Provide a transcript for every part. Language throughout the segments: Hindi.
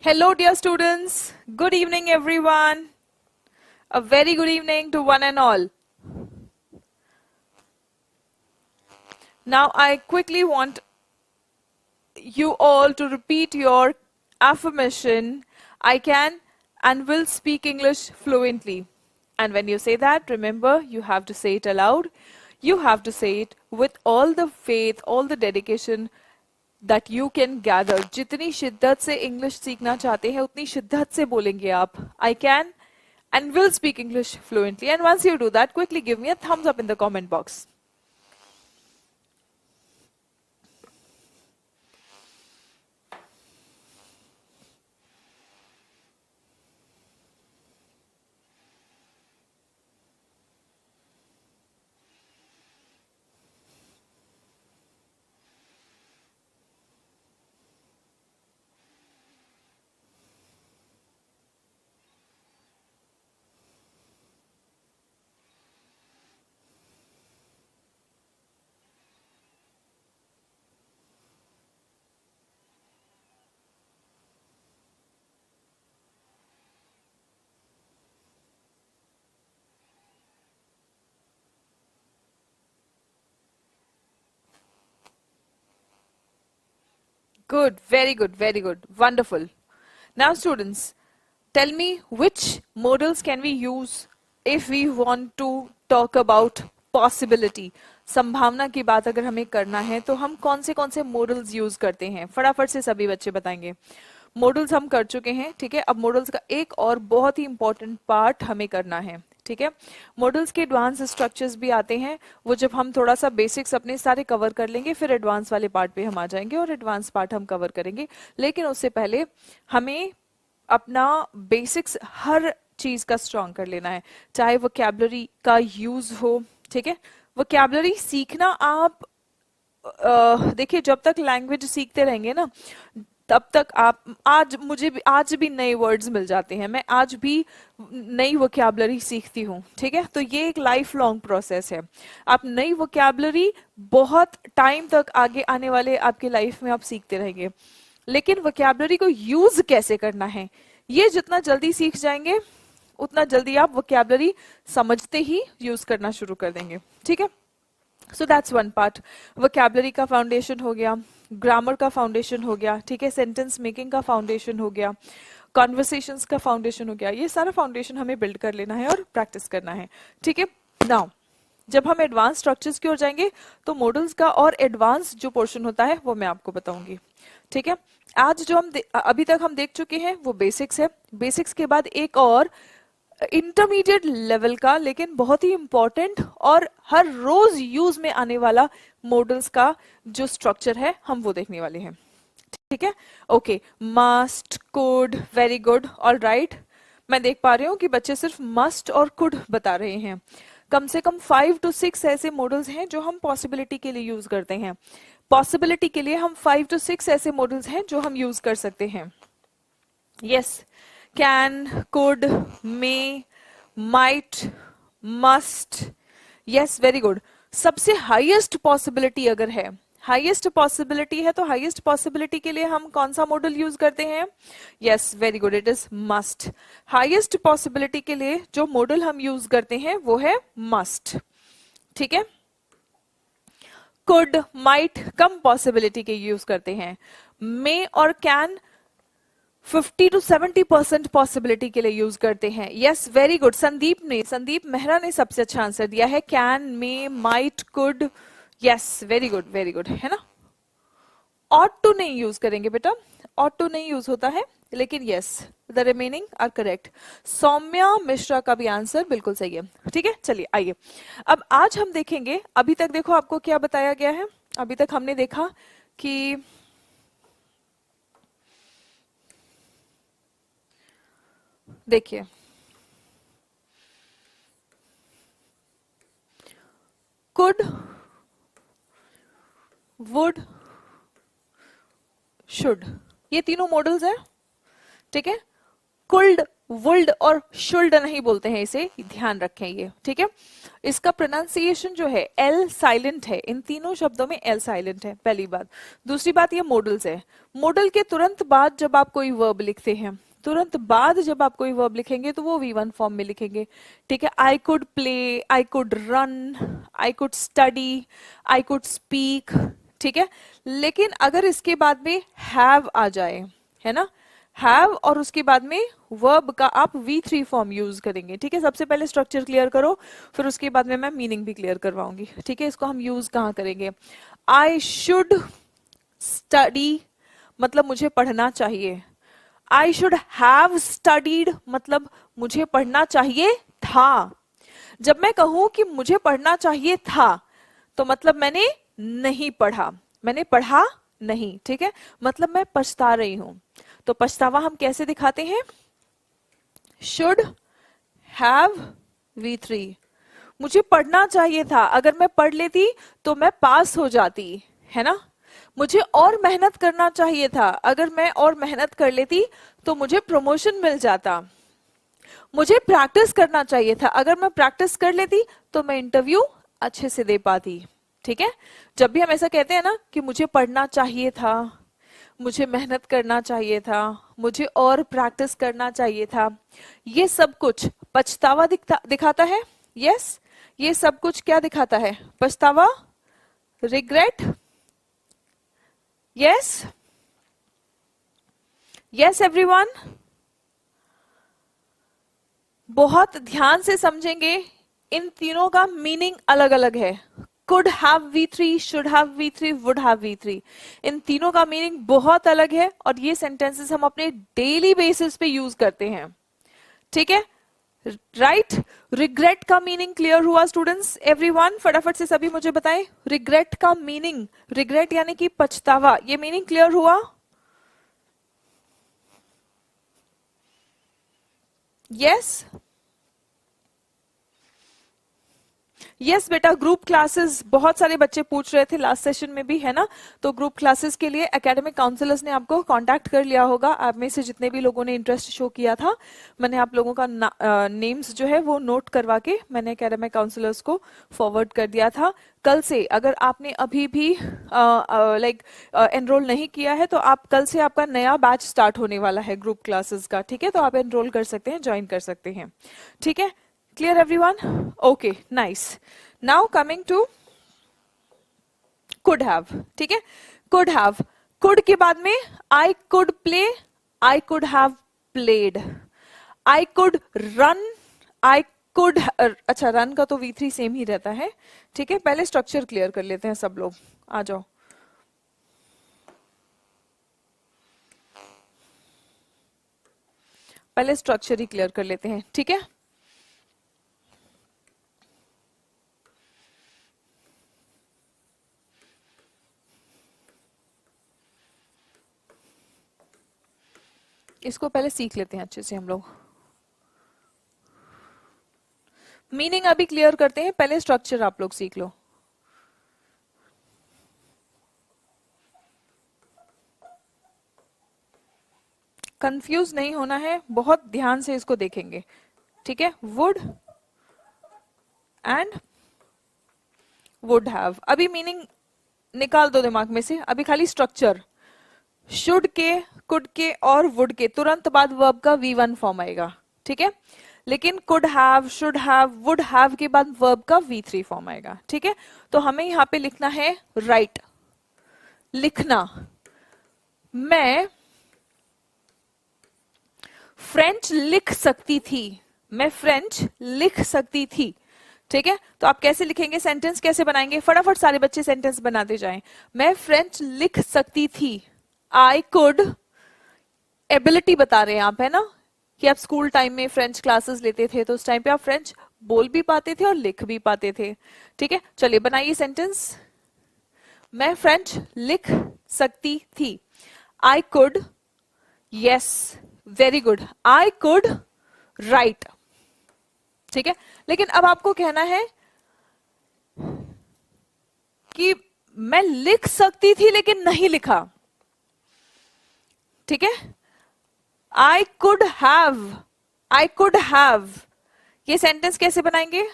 Hello, dear students. Good evening, everyone. A very good evening to one and all. Now, I quickly want you all to repeat your affirmation. I can and will speak English fluently. And when you say that, remember, you have to say it aloud. You have to say it with all the faith, all the dedication that you can gather. जितनी शिद्दत से इंग्लिश सीखना चाहते हैं उतनी शिद्दत से बोलेंगे आप. I can and will speak English fluently. And once you do that, quickly give me a thumbs up in the comment box. Good, very good, wonderful. Now, students, tell me which modals can we use if we want to talk about possibility. संभावना की बात अगर हमें करना है तो हम कौन से मॉडल्स यूज करते हैं, फटाफट से सभी बच्चे बताएंगे. मॉडल्स हम कर चुके हैं, ठीक है. अब मॉडल्स का एक और बहुत ही इंपॉर्टेंट पार्ट हमें करना है, ठीक है. मॉडल्स के एडवांस स्ट्रक्चर्स भी आते हैं, वो जब हम थोड़ा सा बेसिक्स अपने सारे कवर कर लेंगे फिर एडवांस वाले पार्ट पे हम आ जाएंगे और एडवांस पार्ट हम कवर करेंगे. लेकिन उससे पहले हमें अपना बेसिक्स हर चीज का स्ट्रॉन्ग कर लेना है, चाहे वोकैबुलरी का यूज हो, ठीक है. वोकैबुलरी सीखना आप देखिए, जब तक लैंग्वेज सीखते रहेंगे ना तब तक आप आज भी नए वर्ड्स मिल जाते हैं. मैं आज भी नई वोकैबुलरी सीखती हूँ, ठीक है. तो ये एक लाइफ लॉन्ग प्रोसेस है. आप नई वोकैबुलरी बहुत टाइम तक आगे आने वाले आपके लाइफ में आप सीखते रहेंगे. लेकिन वोकैबुलरी को यूज कैसे करना है, ये जितना जल्दी सीख जाएंगे उतना जल्दी आप वोकैबुलरी समझते ही यूज करना शुरू कर देंगे, ठीक है. So that's one part. Vocabulary का फाउंडेशन हो गया, ग्रामर का फाउंडेशन हो गया, ठीक है, सेंटेंस मेकिंग का फाउंडेशन हो गया, कॉन्वर्सेशंस का फाउंडेशन हो गया. ये सारा फाउंडेशन हमें बिल्ड कर लेना है और प्रैक्टिस करना है, ठीक है. नाउ जब हम एडवांस स्ट्रक्चर्स की ओर जाएंगे तो मॉडल्स का और एडवांस जो पोर्शन होता है वो मैं आपको बताऊंगी, ठीक है. आज जो हम अभी तक हम देख चुके हैं वो बेसिक्स है. बेसिक्स के बाद एक और इंटरमीडिएट लेवल का लेकिन बहुत ही इंपॉर्टेंट और हर रोज यूज में आने वाला मॉडल्स का जो स्ट्रक्चर है हम वो देखने वाले हैं, ठीक है. Okay, must, could, very good, all right. मैं देख पा रही हूँ कि बच्चे सिर्फ मस्ट और कुड बता रहे हैं. कम से कम 5 to 6 ऐसे मॉडल्स हैं जो हम पॉसिबिलिटी के लिए यूज करते हैं. पॉसिबिलिटी के लिए हम 5 to 6 ऐसे मॉडल्स हैं जो हम यूज कर सकते हैं. Yes, can, could, may, might, must. Yes, very good. सबसे हाईएस्ट पॉसिबिलिटी अगर है, हाईएस्ट पॉसिबिलिटी है तो हाईएस्ट पॉसिबिलिटी के लिए हम कौन सा मॉडल यूज करते हैं? Yes, very good, it is must. Highest possibility के लिए जो मॉडल हम यूज करते हैं वो है मस्ट, ठीक है. कुड, माइट कम पॉसिबिलिटी के यूज करते हैं. मे और कैन 50 to 70% पॉसिबिलिटी के लिए यूज करते हैं. Yes, very good. Sandeep Mehra ने सबसे अच्छा आंसर दिया है. Can, may, might, could. Yes, very good, है ना. ऑट टू नहीं यूज करेंगे बेटा, ऑट टू नहीं यूज होता है, लेकिन yes the remaining are correct. Saumya Mishra का भी आंसर बिल्कुल सही है, ठीक है. चलिए आइए, अब आज हम देखेंगे. अभी तक देखो आपको क्या बताया गया है. अभी तक हमने देखा कि देखिए, कुड, वुड, शुड, ये तीनों मॉडल्स हैं, ठीक है. कुल्ड वुल्ड और शुल्ड नहीं बोलते हैं, इसे ध्यान रखें ये, ठीक है। इसका प्रोनाउंसिएशन जो है एल साइलेंट है, इन तीनों शब्दों में एल साइलेंट है, पहली बात। दूसरी बात ये मॉडल्स है, मॉडल के तुरंत बाद जब आप कोई वर्ब लिखते हैं, तुरंत बाद जब आप कोई वर्ब लिखेंगे तो वो V1 फॉर्म में लिखेंगे, ठीक है। I could play, I could run, I could study, I could speak, ठीक है। लेकिन अगर इसके बाद में हैव आ जाए, है ना, हैव, और उसके बाद में वर्ब का आप V3 फॉर्म यूज करेंगे, ठीक है। सबसे पहले स्ट्रक्चर क्लियर करो, फिर उसके बाद में मैं मीनिंग भी क्लियर करवाऊंगी, ठीक है। इसको हम यूज कहाँ करेंगे? आई शुड स्टडी मतलब मुझे पढ़ना चाहिए, आई शुड हैव स्टडीड मतलब मुझे पढ़ना चाहिए था। जब मैं कहूं कि मुझे पढ़ना चाहिए था तो मतलब मैंने नहीं पढ़ा, मैंने पढ़ा नहीं, ठीक है, मतलब मैं पछता रही हूं। तो पछतावा हम कैसे दिखाते हैं? शुड हैव V3, मुझे पढ़ना चाहिए था, अगर मैं पढ़ लेती तो मैं पास हो जाती, है ना। मुझे और मेहनत करना चाहिए था, अगर मैं और मेहनत कर लेती तो मुझे प्रमोशन मिल जाता। मुझे प्रैक्टिस करना चाहिए था, अगर मैं प्रैक्टिस कर लेती तो मैं इंटरव्यू अच्छे से दे पाती, ठीक है। जब भी हम ऐसा कहते हैं ना कि मुझे पढ़ना चाहिए था, मुझे मेहनत करना चाहिए था, मुझे और प्रैक्टिस करना चाहिए था, ये सब कुछ पछतावा दिखाता है। यस, ये सब कुछ क्या दिखाता है? पछतावा, रिग्रेट। यस, यस एवरीवन, बहुत ध्यान से समझेंगे, इन तीनों का मीनिंग अलग अलग है। Could have V3, should have V3, would have V3, इन तीनों का मीनिंग बहुत अलग है और ये सेंटेंसेस हम अपने डेली बेसिस पे यूज करते हैं, ठीक है, राइट। रिग्रेट का मीनिंग क्लियर हुआ स्टूडेंट्स? एवरीवन फटाफट से सभी मुझे बताएं, रिग्रेट का मीनिंग, रिग्रेट यानी कि पछतावा, ये मीनिंग क्लियर हुआ? यस, यस बेटा, ग्रुप क्लासेस बहुत सारे बच्चे पूछ रहे थे लास्ट सेशन में भी, है ना। तो ग्रुप क्लासेस के लिए एकेडमिक काउंसलर्स ने आपको कांटेक्ट कर लिया होगा। आप में से जितने भी लोगों ने इंटरेस्ट शो किया था, मैंने आप लोगों का नेम्स जो है वो नोट करवा के मैंने एकेडमिक काउंसलर्स को फॉरवर्ड कर दिया था। कल से अगर आपने अभी भी एनरोल नहीं किया है तो आप कल से आपका नया बैच स्टार्ट होने वाला है ग्रुप क्लासेस का, ठीक है। तो आप एनरोल कर सकते हैं, ज्वाइन कर सकते हैं, ठीक है। Clear everyone? Okay, nice. Now coming to could have, ठीक है। could have, could के बाद में I could play, I could have played, I could run, I could, अच्छा रन का तो V3 सेम ही रहता है, ठीक है। पहले स्ट्रक्चर क्लियर कर लेते हैं सब लोग, आ जाओ। पहले स्ट्रक्चर ही क्लियर कर लेते हैं, ठीक है। इसको पहले सीख लेते हैं अच्छे से हम लोग, मीनिंग अभी क्लियर करते हैं, पहले स्ट्रक्चर आप लोग सीख लो। कंफ्यूज नहीं होना है, बहुत ध्यान से इसको देखेंगे, ठीक है। वुड एंड वुड हैव, अभी मीनिंग निकाल दो दिमाग में से, अभी खाली स्ट्रक्चर। शुड के, कुड के और वुड के तुरंत बाद वर्ब का V1 फॉर्म आएगा, ठीक है। लेकिन could have, should have, would have के बाद वर्ब का V3 फॉर्म आएगा, ठीक है। तो हमें यहां पे लिखना है राइट, लिखना। मैं फ्रेंच लिख सकती थी, मैं फ्रेंच लिख सकती थी, ठीक है। तो आप कैसे लिखेंगे, सेंटेंस कैसे बनाएंगे? फटाफट सारे बच्चे सेंटेंस बनाते जाएं। मैं फ्रेंच लिख सकती थी, आई कुड, एबिलिटी बता रहे हैं आप, है ना, कि आप स्कूल टाइम में फ्रेंच क्लासेस लेते थे तो उस टाइम पे आप फ्रेंच बोल भी पाते थे और लिख भी पाते थे, ठीक है। चलिए बनाइए सेंटेंस। मैं फ्रेंच लिख सकती थी, I could, yes very good, I could write, ठीक है। लेकिन अब आपको कहना है कि मैं लिख सकती थी लेकिन नहीं लिखा, ठीक है। I could have I could have, ये सेंटेंस कैसे बनाएंगे?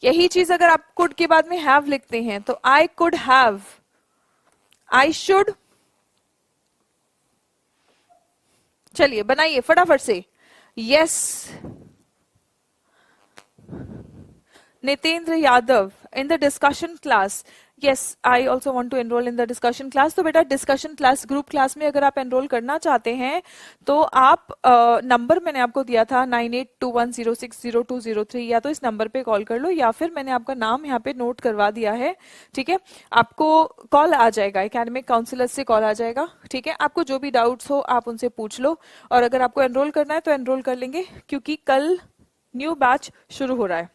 यही चीज अगर आप कुड के बाद में हैव लिखते हैं तो I could have, I should, चलिए बनाइए फटाफट से। Yes, Nitendra Yadav in the discussion class, yes I also want to enrol in the discussion class. तो बेटा डिस्कशन क्लास, ग्रुप क्लास में अगर आप एनरोल करना चाहते हैं तो आप नंबर मैंने आपको दिया था 9821060203, या तो इस नंबर पे कॉल कर लो या फिर मैंने आपका नाम यहाँ पे नोट करवा दिया है, ठीक है। आपको कॉल आ जाएगा, एकेडमिक काउंसलर से कॉल आ जाएगा, ठीक है। आपको जो भी डाउट्स हो आप उनसे पूछ लो, और अगर आपको एनरोल करना है तो एनरोल कर लेंगे, क्योंकि कल न्यू बैच शुरू हो रहा है,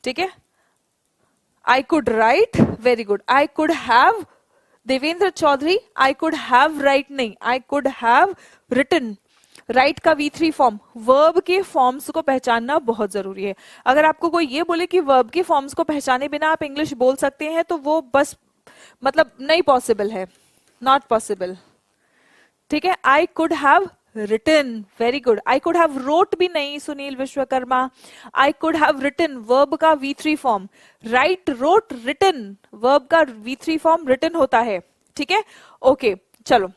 ठीक है। I could write, very good. I could have, Devendra Chaudhary, I could have write नहीं, I could have written. Write का V3 फॉर्म, वर्ब के फॉर्म्स को पहचानना बहुत जरूरी है। अगर आपको कोई ये बोले कि वर्ब के फॉर्म्स को पहचाने बिना आप इंग्लिश बोल सकते हैं तो वो बस मतलब नहीं पॉसिबल है, नॉट पॉसिबल, ठीक है। I could have written, very good. I could have wrote भी नहीं Sunil Vishwakarma, I could have written verb का V3 form, write wrote written verb का V3 फॉर्म रिटन होता है, ठीक है। ओके चलो,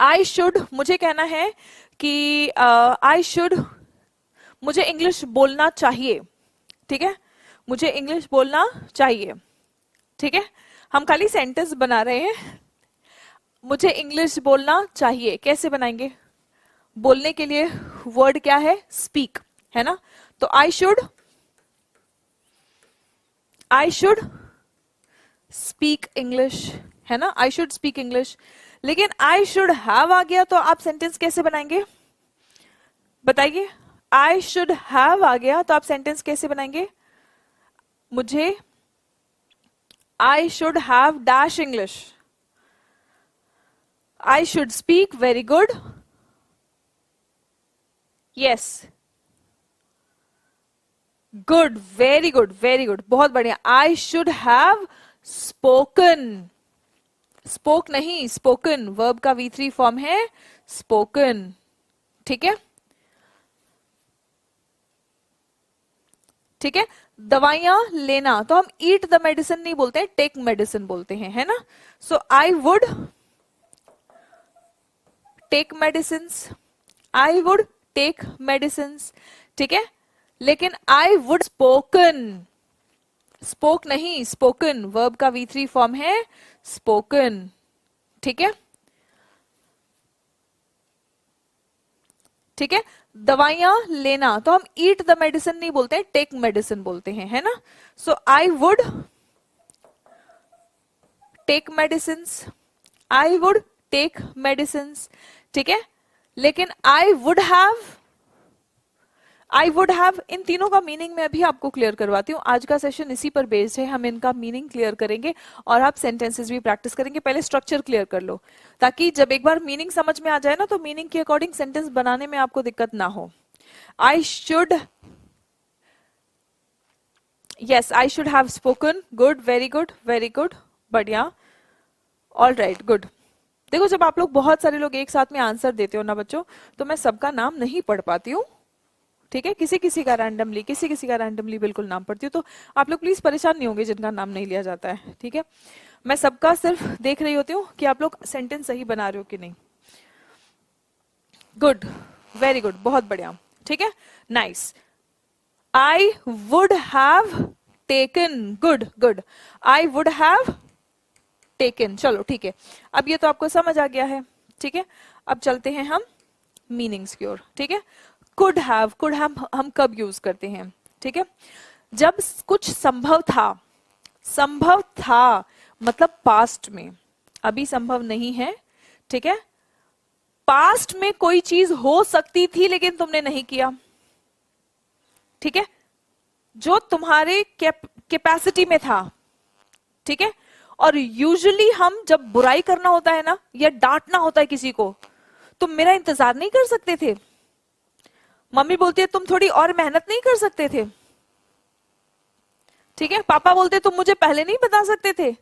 आई शुड, मुझे कहना है कि आई शुड, मुझे इंग्लिश बोलना चाहिए, ठीक है, मुझे इंग्लिश बोलना चाहिए, ठीक है। हम खाली सेंटेंस बना रहे हैं, मुझे इंग्लिश बोलना चाहिए कैसे बनाएंगे? बोलने के लिए वर्ड क्या है? स्पीक, है ना। तो आई शुड स्पीक इंग्लिश, है ना, आई शुड स्पीक इंग्लिश। लेकिन आई शुड हैव आ गया तो आप सेंटेंस कैसे बनाएंगे बताइए? आई शुड हैव आ गया तो आप सेंटेंस कैसे बनाएंगे? मुझे आई should have dash English, I should speak, very good, yes, good, very good, very good, बहुत बढ़िया। आई शुड हैव स्पोकन, स्पोक नहीं स्पोकन, वर्ब का V3 फॉर्म है स्पोकन, ठीक है, ठीक है। दवाइयां लेना तो हम ईट द मेडिसिन नहीं बोलते हैं, टेक मेडिसिन बोलते हैं, है ना। So I would take medicine, I would take medicine, ठीक है। लेकिन आई वुड स्पोकन, स्पोक नहीं स्पोकन, वर्ब का V3 फॉर्म है स्पोकन, ठीक है, ठीक है। दवाइयां लेना तो हम ईट द मेडिसिन नहीं बोलते हैं, टेक मेडिसिन बोलते हैं, है ना। So I would take medicine, I would take medicine, ठीक है। लेकिन आई वुड हैव, इन तीनों का मीनिंग मैं अभी आपको क्लियर करवाती हूँ। आज का सेशन इसी पर बेस्ड है, हम इनका मीनिंग क्लियर करेंगे और आप सेंटेंसेस भी प्रैक्टिस करेंगे। पहले स्ट्रक्चर क्लियर कर लो, ताकि जब एक बार मीनिंग समझ में आ जाए ना तो मीनिंग के अकॉर्डिंग सेंटेंस बनाने में आपको दिक्कत ना हो। I should, yes I should have spoken, good, very good, very good, बढ़िया, ऑल राइट, गुड। देखो जब आप लोग बहुत सारे लोग एक साथ में आंसर देते हो ना बच्चों, तो मैं सबका नाम नहीं पढ़ पाती हूँ, ठीक है। किसी किसी का रैंडमली बिल्कुल नाम पढ़ती हूँ, तो आप लोग प्लीज परेशान नहीं होंगे जिनका नाम नहीं लिया जाता है, ठीक है। मैं सबका सिर्फ देख रही होती हूँ कि आप लोग सेंटेंस सही बना रहे हो कि नहीं। गुड, वेरी गुड, बहुत बढ़िया, ठीक है, nice. I would have taken, good good, I would have taken, चलो ठीक है, अब ये तो आपको समझ आ गया है, ठीक है। अब चलते हैं हम मीनिंग्स की ओर, ठीक है। कुड हैव हम कब यूज करते हैं, ठीक है? जब कुछ संभव था मतलब पास्ट में, अभी संभव नहीं है, ठीक है। पास्ट में कोई चीज हो सकती थी लेकिन तुमने नहीं किया, ठीक है, जो तुम्हारे कैपेसिटी में था, ठीक है। और यूजुअली हम जब बुराई करना होता है ना या डांटना होता है किसी को, तुम मेरा इंतजार नहीं कर सकते थे? मम्मी बोलती है तुम थोड़ी और मेहनत नहीं कर सकते थे, ठीक है। पापा बोलते तुम मुझे पहले नहीं बता सकते थे।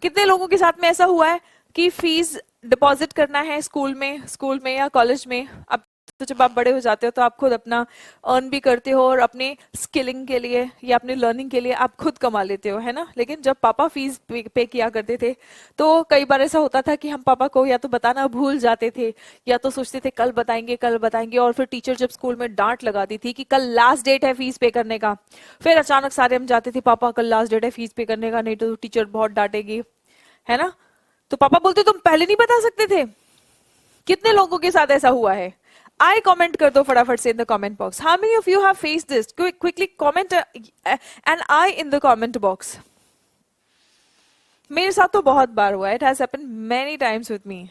कितने लोगों के साथ में ऐसा हुआ है कि फीस डिपॉजिट करना है स्कूल में या कॉलेज में, अब तो जब आप बड़े हो जाते हो तो आप खुद अपना अर्न भी करते हो और अपने स्किलिंग के लिए या अपने लर्निंग के लिए आप खुद कमा लेते हो, है ना। लेकिन जब पापा फीस पे किया करते थे तो कई बार ऐसा होता था कि हम पापा को या तो बताना भूल जाते थे या तो सोचते थे कल बताएंगे, और फिर टीचर जब स्कूल में डांट लगाती थी कि कल लास्ट डेट है फीस पे करने का, फिर अचानक सारे हम जाते थे पापा कल लास्ट डेट है फीस पे करने का, नहीं तो टीचर बहुत डांटेगी, है ना। तो पापा बोलते तुम पहले नहीं बता सकते थे। कितने लोगों के साथ ऐसा हुआ है? आई कमेंट कर दो फटाफट से in the comment box. How many of you have faced this? Quickly comment and I in the comment box. मेरे साथ तो बहुत बार हुआ है, it has happened many times with me.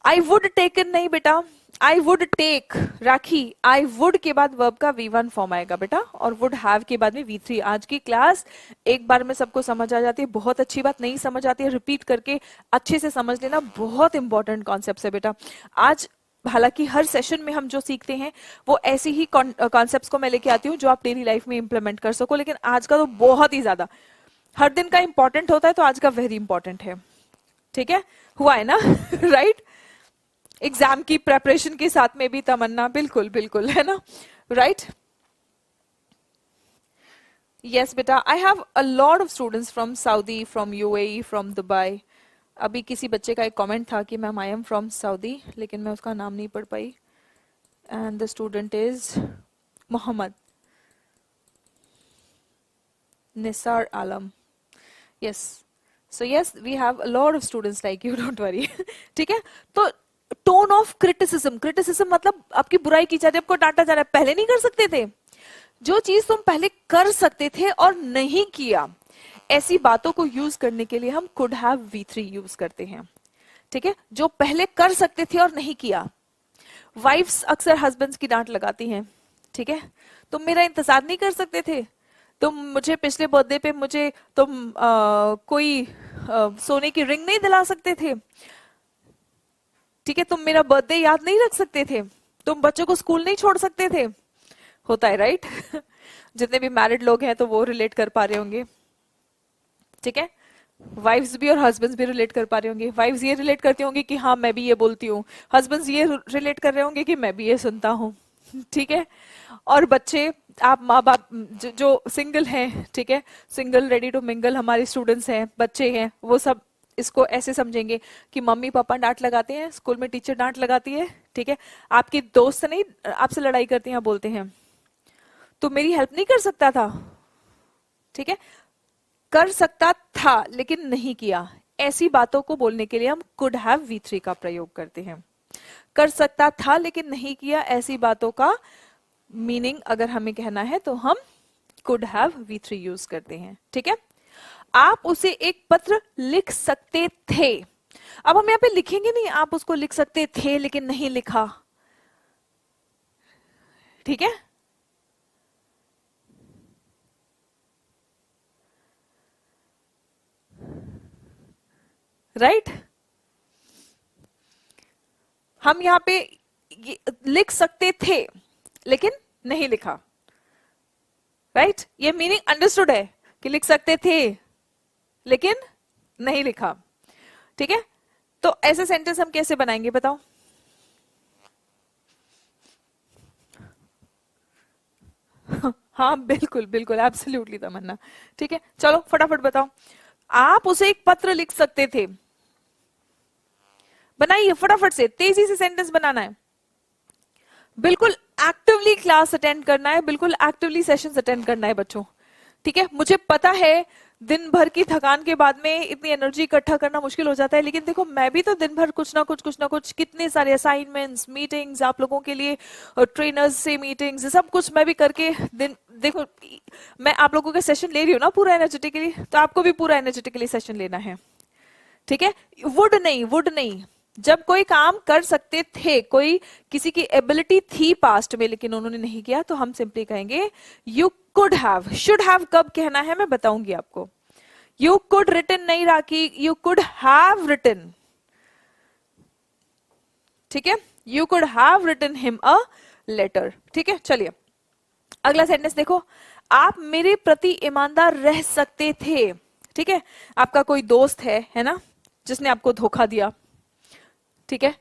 I would taken नहीं बेटा, I would take, Rakhi, I would के बाद वर्ब का V1 फॉर्म आएगा बेटा, और वुड हैव के बाद में V3। आज की क्लास एक बार में सबको समझ आ जाती है, बहुत अच्छी बात। नहीं समझ आती है रिपीट करके अच्छे से समझ लेना, बहुत इंपॉर्टेंट कॉन्सेप्ट है बेटा। आज हालांकि हर सेशन में हम जो सीखते हैं वो ऐसी ही कॉन्सेप्ट्स को मैं लेके आती हूँ जो आप डेली लाइफ में इंप्लीमेंट कर सको, लेकिन आज का तो बहुत ही ज्यादा, हर दिन का इंपॉर्टेंट होता है तो आज का वेरी इंपॉर्टेंट है। ठीक है, हुआ है ना राइट एग्जाम की प्रेपरेशन के साथ में भी तमन्ना, बिल्कुल बिल्कुल, है ना, राइट। यस बेटा, I have a lot of students from Saudi, from UAE, from Dubai. अभी किसी बच्चे का एक कमेंट था कि ma'am I am from Saudi, लेकिन मैं उसका नाम नहीं पढ़ पाई, and the student is Mohammad Nisar Alam. Yes, so yes we have a lot of students like you, don't worry ठीक है। तो टोन ऑफ क्रिटिसिज्म, क्रिटिसिज्म मतलब आपकी बुराई की जा रही है, आपको डांटा जा रहा है, पहले नहीं कर सकते थे। जो चीज तुम पहले कर सकते थे और नहीं किया, ऐसी बातों को यूज करने के लिए हम कुड हैव V3 यूज करते हैं। ठीक है, जो पहले कर सकते थे और नहीं किया। वाइफ्स अक्सर हस्बैंड्स की डांट लगाती हैं, ठीक है, तुम मेरा इंतजार नहीं कर सकते थे, तुम मुझे पिछले बर्थडे पे मुझे तुम कोई सोने की रिंग नहीं दिला सकते थे, ठीक है, तुम मेरा बर्थडे याद नहीं रख सकते थे, तुम बच्चों को स्कूल नहीं छोड़ सकते थे। होता है राइट जितने भी मैरिड लोग हैं तो वो रिलेट कर पा रहे होंगे, ठीक है। वाइफ्स भी और हस्बैंड्स भी रिलेट कर पा रहे होंगे। वाइफ्स ये रिलेट करती होंगी कि हाँ मैं भी ये बोलती हूँ, हस्बैंड्स ये रिलेट कर रहे होंगे कि मैं भी ये सुनता हूँ ठीक है। और बच्चे, आप माँ बाप जो सिंगल हैं, ठीक है, सिंगल रेडी टू मिंगल हमारे स्टूडेंट्स हैं, बच्चे हैं, वो सब इसको ऐसे समझेंगे कि मम्मी पापा डांट लगाते हैं, स्कूल में टीचर डांट लगाती है, ठीक है, आपकी दोस्त नहीं आपसे लड़ाई करती हैं, बोलते हैं तो मेरी हेल्प नहीं कर सकता था, ठीक है, कर सकता था लेकिन नहीं किया, ऐसी बातों को बोलने के लिए हम कुड हैव V3 का प्रयोग करते हैं। कर सकता था लेकिन नहीं किया, ऐसी बातों का मीनिंग अगर हमें कहना है तो हम कुड हैव V3 यूज करते हैं, ठीक है। आप उसे एक पत्र लिख सकते थे, अब हम यहाँ पे लिखेंगे नहीं, आप उसको लिख सकते थे लेकिन नहीं लिखा, ठीक है। राइट हम यहाँ पे लिख सकते थे लेकिन नहीं लिखा, राइट ये मीनिंग अंडरस्टूड है कि लिख सकते थे लेकिन नहीं लिखा, ठीक है। तो ऐसे सेंटेंस हम कैसे बनाएंगे बताओ? हाँ बिल्कुल बिल्कुल एब्सोल्युटली तमन्ना, ठीक है, चलो फटाफट बताओ। आप उसे एक पत्र लिख सकते थे, बनाइए फटाफट से, तेजी से सेंटेंस बनाना है, बिल्कुल एक्टिवली क्लास अटेंड करना है, बिल्कुल एक्टिवली सेशंस अटेंड करना है बच्चों, ठीक है। मुझे पता है दिन भर की थकान के बाद में इतनी एनर्जी इकट्ठा करना मुश्किल हो जाता है, लेकिन देखो मैं भी तो दिन भर कुछ ना कुछ कितने सारे असाइनमेंट्स, मीटिंग्स, आप लोगों के लिए ट्रेनर्स से मीटिंग्स, सब कुछ मैं भी करके दिन, देखो मैं आप लोगों का सेशन ले रही हूँ ना पूरा एनर्जेटिकली, तो आपको भी पूरा एनर्जेटिकली सेशन लेना है, ठीक है। वुड नहीं, जब कोई काम कर सकते थे, कोई किसी की एबिलिटी थी पास्ट में लेकिन उन्होंने नहीं किया, तो हम सिंपली कहेंगे you could have. Should have कब कहना है मैं बताऊंगी आपको। यू कुड रिटन नहीं Rakhi, you could have written, ठीक है, you could have written him a letter, ठीक है। चलिए अगला सेंटेंस देखो, आप मेरे प्रति ईमानदार रह सकते थे, ठीक है। आपका कोई दोस्त है ना, जिसने आपको धोखा दिया, ठीक है,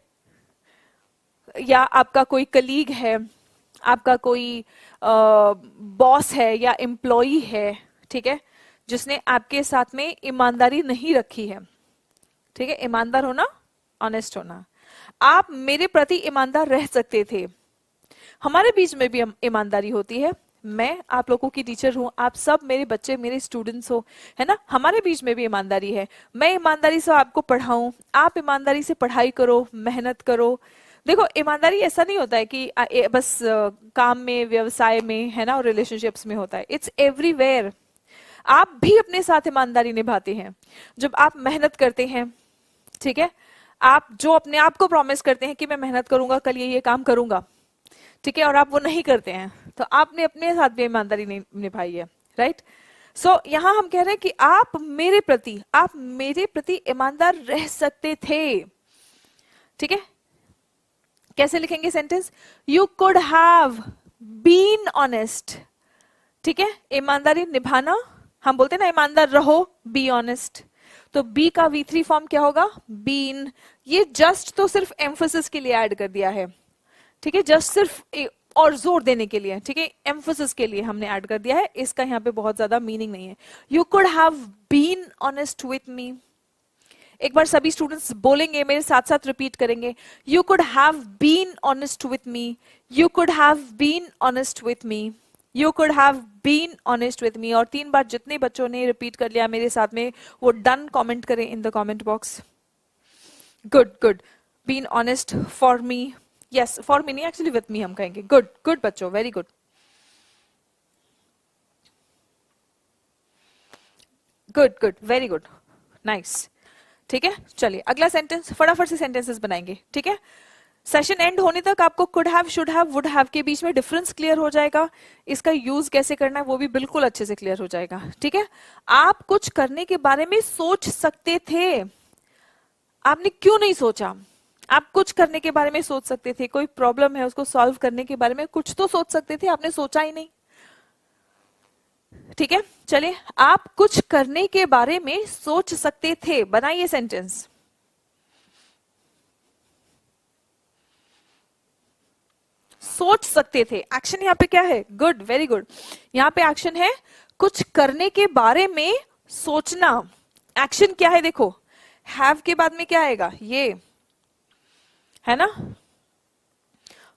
या आपका कोई कलीग है, आपका कोई बॉस है या एम्प्लॉई है, ठीक है, जिसने आपके साथ में ईमानदारी नहीं रखी है, ठीक है, ईमानदार होना, ऑनेस्ट होना, आप मेरे प्रति ईमानदार रह सकते थे, हमारे बीच में भी ईमानदारी होती है, मैं आप लोगों की टीचर हूं, आप सब मेरे बच्चे मेरे स्टूडेंट्स हो, है ना, हमारे बीच में भी ईमानदारी है, मैं ईमानदारी से आपको पढ़ाऊं, आप ईमानदारी से पढ़ाई करो, मेहनत करो। देखो ईमानदारी ऐसा नहीं होता है कि बस काम में, व्यवसाय में, है ना, और रिलेशनशिप्स में होता है, इट्स एवरीवेयर। आप भी अपने साथ ईमानदारी निभाते हैं जब आप मेहनत करते हैं, ठीक है, आप जो अपने आप को प्रॉमिस करते हैं कि मैं मेहनत करूंगा, कल ये काम करूंगा, ठीक है, और आप वो नहीं करते हैं, तो आपने अपने साथ भी ईमानदारी नहीं निभाई है, राइट। सो यहां हम कह रहे हैं कि आप मेरे प्रति ईमानदार रह सकते थे, ठीक है। कैसे लिखेंगे sentence? You could have been honest, ठीक है, ईमानदारी निभाना, हम बोलते हैं ना ईमानदार रहो, बी ऑनेस्ट, तो बी का V3 फॉर्म क्या होगा? बीन। ये जस्ट तो सिर्फ एम्फोसिस के लिए ऐड कर दिया है, ठीक है, जस्ट सिर्फ और जोर देने के लिए, ठीक है, एम्फोसिस के लिए हमने ऐड कर दिया है, इसका यहाँ पे बहुत ज्यादा मीनिंग नहीं है। You could have been honest with me. एक बार सभी स्टूडेंट्स बोलेंगे, मेरे साथ साथ रिपीट करेंगे, you could have been honest with me, you could have been honest with me, you could have been honest with me. और 3 बार जितने बच्चों ने रिपीट कर लिया मेरे साथ में, वो डन कमेंट करें in the comment box. Good good, been honest for me, yes for me नहीं, एक्चुअली विथ मी हम कहेंगे। गुड गुड बच्चों, very good, good good, very good, nice, ठीक है। चलिए अगला सेंटेंस, फटाफट से सेंटेंसेस बनाएंगे, ठीक है। सेशन एंड होने तक आपको could have, should have, would have के बीच में डिफरेंस क्लियर हो जाएगा, इसका यूज कैसे करना है वो भी बिल्कुल अच्छे से क्लियर हो जाएगा, ठीक है। आप कुछ करने के बारे में सोच सकते थे, आपने क्यों नहीं सोचा? आप कुछ करने के बारे में सोच सकते थे, कोई प्रॉब्लम है उसको सॉल्व करने के बारे में कुछ तो सोच सकते थे, आपने सोचा ही नहीं, ठीक है। चलिए, आप कुछ करने के बारे में सोच सकते थे, बनाइए सेंटेंस। सोच सकते थे, एक्शन यहाँ पे क्या है? गुड, वेरी गुड, यहाँ पे एक्शन है कुछ करने के बारे में सोचना। एक्शन क्या है? देखो, हैव के बाद में क्या आएगा? ये है ना,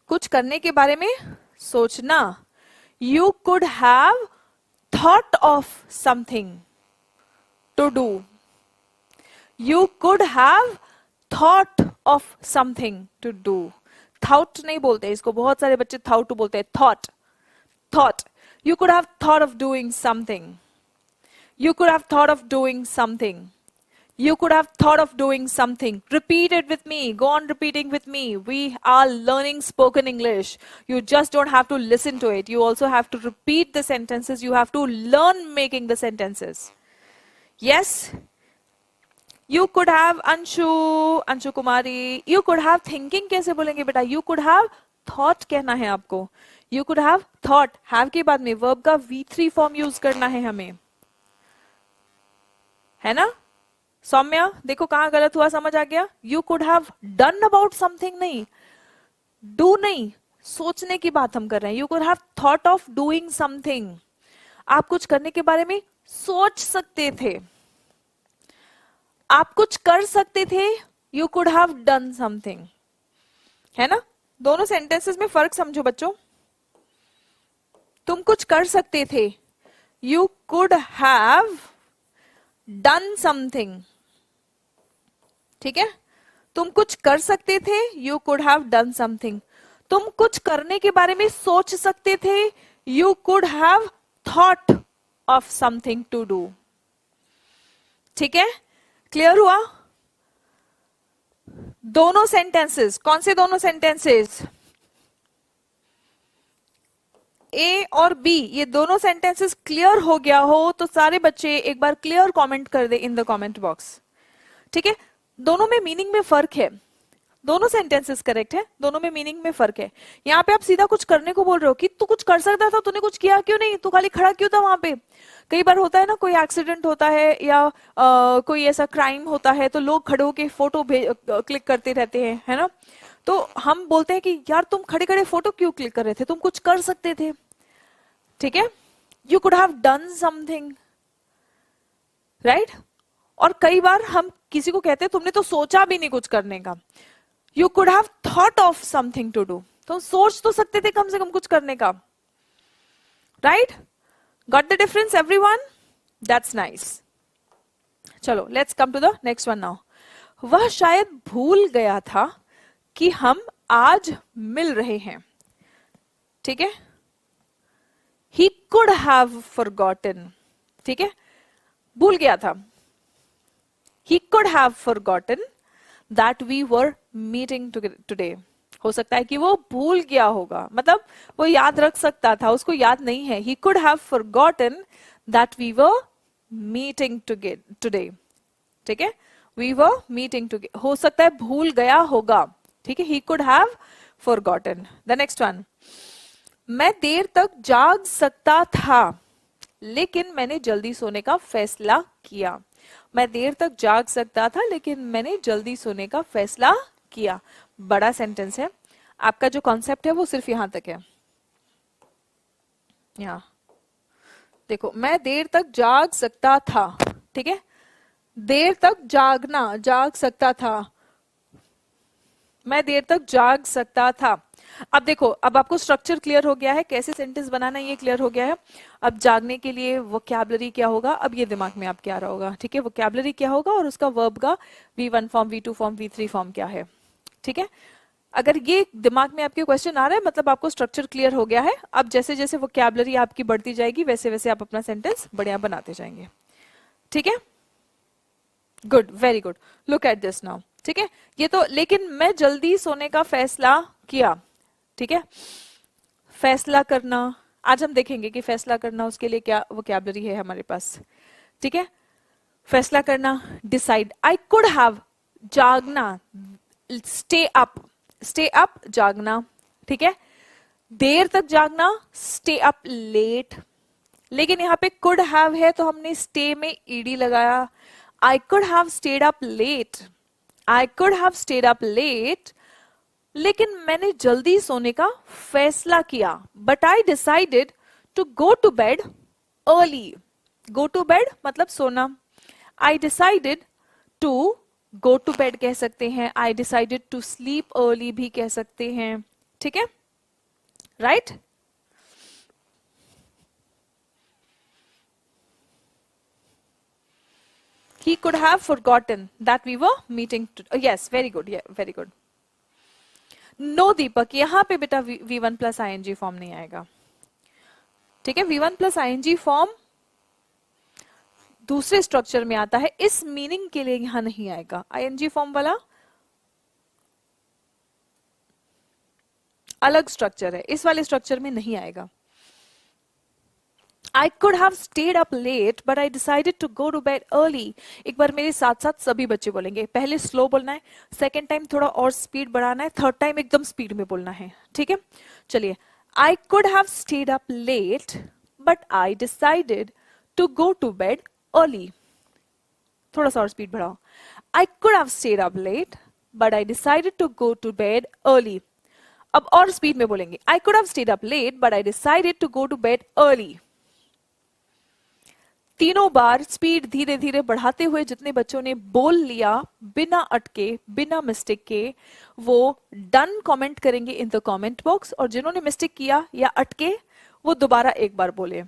कुछ करने के बारे में सोचना। You could have thought of something to do, you could have thought of something to do. Thought नहीं बोलते इसको, बहुत सारे बच्चे थॉट बोलते हैं, thought, thought. You could have thought of doing something, you could have thought of doing something, you could have thought of doing something. Repeat it with me, go on repeating with me. We are learning spoken English, you just don't have to listen to it, you also have to repeat the sentences, you have to learn making the sentences. Yes, you could have, Anshu Kumari, you could have thinking कैसे बोलेंगे बेटा? You could have thought कहना है आपको, you could have thought, have के बाद में verb का V3 फॉर्म यूज करना है हमें, है ना। सौम्या देखो कहां गलत हुआ, समझ आ गया? You could have done about something नहीं, डू नहीं, सोचने की बात हम कर रहे हैं। You could have thought of doing something, आप कुछ करने के बारे में सोच सकते थे, आप कुछ कर सकते थे, you could have done something, है ना। दोनों सेंटेंसेस में फर्क समझो बच्चों, तुम कुछ कर सकते थे, you could have done something, ठीक है, तुम कुछ कर सकते थे, you could have done something, तुम कुछ करने के बारे में सोच सकते थे, you could have thought of something to do, ठीक है। क्लियर हुआ? दोनों सेंटेंसेस, कौन से दोनों सेंटेंसेस? ए और बी, ये दोनों सेंटेंसेस क्लियर हो गया हो तो सारे बच्चे एक बार क्लियर कमेंट कर दे इन द कमेंट बॉक्स, ठीक है। दोनों में मीनिंग में फर्क है, दोनों सेंटेंसेस करेक्ट है, दोनों में मीनिंग में फर्क है। यहाँ पे आप सीधा कुछ करने को बोल रहे हो कि तू कुछ कर सकता था, तूने कुछ किया क्यों नहीं, तू खाली खड़ा क्यों था वहां पे। कई बार होता है ना, कोई एक्सीडेंट होता है या कोई ऐसा क्राइम होता है तो लोग खड़े होके फोटो क्लिक करते रहते हैं, है ना। तो हम बोलते हैं कि यार तुम खड़े खड़े फोटो क्यों क्लिक कर रहे थे, तुम कुछ कर सकते थे, ठीक है, you could have done something, right. और कई बार हम किसी को कहते हैं तुमने तो सोचा भी नहीं कुछ करने का, you could have thought of something to do, तुम सोच तो सकते थे कम से कम कुछ करने का, right. Got the difference everyone? That's nice. चलो let's come to the next one now. वह शायद भूल गया था कि हम आज मिल रहे हैं, ठीक है, ही कुड हैव फॉरगॉटन, ठीक है, भूल गया था, he could have forgotten that we were meeting today। हो सकता है कि वो भूल गया होगा, मतलब वो याद रख सकता था, उसको याद नहीं है, he could have forgotten that we were meeting today, ठीक है, we were meeting together, हो सकता है भूल गया होगा, ठीक है, he could have forgotten। the next one, मैं देर तक जाग सकता था लेकिन मैंने जल्दी सोने का फैसला किया। मैं देर तक जाग सकता था लेकिन मैंने जल्दी सोने का फैसला किया। बड़ा सेंटेंस है, आपका जो कॉन्सेप्ट है वो सिर्फ यहां तक है। यहां देखो, मैं देर तक जाग सकता था, ठीक है, देर तक जागना, जाग सकता था, मैं देर तक जाग सकता था। अब देखो, अब आपको स्ट्रक्चर क्लियर हो गया है, कैसे सेंटेंस बनाना ये क्लियर हो गया है। अब जागने के लिए वोकैबुलरी क्या होगा, अब ये दिमाग में आपके आ रहा होगा, ठीक है, वोकैबुलरी क्या होगा और उसका वर्ब का V1 form, V2 form, V3 form क्या है, ठीक है। अगर ये दिमाग में आपके क्वेश्चन आ रहा है मतलब आपको स्ट्रक्चर क्लियर हो गया है। अब जैसे जैसे वोकैबुलरी आपकी बढ़ती जाएगी वैसे वैसे आप अपना सेंटेंस बढ़िया बनाते जाएंगे, ठीक है। Good, very good, look at this now, ठीक है। ये तो, लेकिन मैं जल्दी सोने का फैसला किया, ठीक है, फैसला करना, आज हम देखेंगे कि फैसला करना उसके लिए क्या वोकैबुलरी है हमारे पास, ठीक है। फैसला करना, डिसाइड, आई कुड हैव, जागना, स्टे अप, स्टे अप, जागना, ठीक है, देर तक जागना, स्टे अप लेट, लेकिन यहाँ पे कुड हैव है तो हमने स्टे में ईडी लगाया। I could have stayed up late, I could have stayed up late, लेकिन मैंने जल्दी सोने का फैसला किया, but I decided to go to bed early. Go to bed मतलब सोना, I decided to go to bed कह सकते हैं, I decided to sleep early भी कह सकते हैं, ठीक है, right. He could have forgotten that we were meeting. Yes, very good. Yeah, very good. No, दीपक, यहां पे बेटा V1 प्लस ING फॉर्म नहीं आएगा, ठीक है। V1 प्लस ING फॉर्म दूसरे स्ट्रक्चर में आता है, इस मीनिंग के लिए यहां नहीं आएगा। ING फॉर्म वाला अलग स्ट्रक्चर है, इस वाले स्ट्रक्चर में नहीं आएगा। I could have stayed up late, but I decided to go to bed early। एक बार मेरे साथ साथ सभी बच्चे बोलेंगे, पहले स्लो बोलना है, सेकेंड टाइम थोड़ा और स्पीड बढ़ाना है, थर्ड टाइम एकदम स्पीड में बोलना है, ठीक है। चलिए, I could have stayed up late, but I decided to go to bed early। थोड़ा सा और स्पीड बढ़ाओ। I could have stayed up late, but I decided to go to bed early। अब और स्पीड में बोलेंगे, I could have stayed up late, but I decided to go to bed early। तीनों बार स्पीड धीरे धीरे बढ़ाते हुए जितने बच्चों ने बोल लिया बिना अटके, बिना मिस्टेक के, वो डन कमेंट करेंगे इन द कमेंट बॉक्स, और जिन्होंने मिस्टेक किया या अटके वो दोबारा एक बार बोले।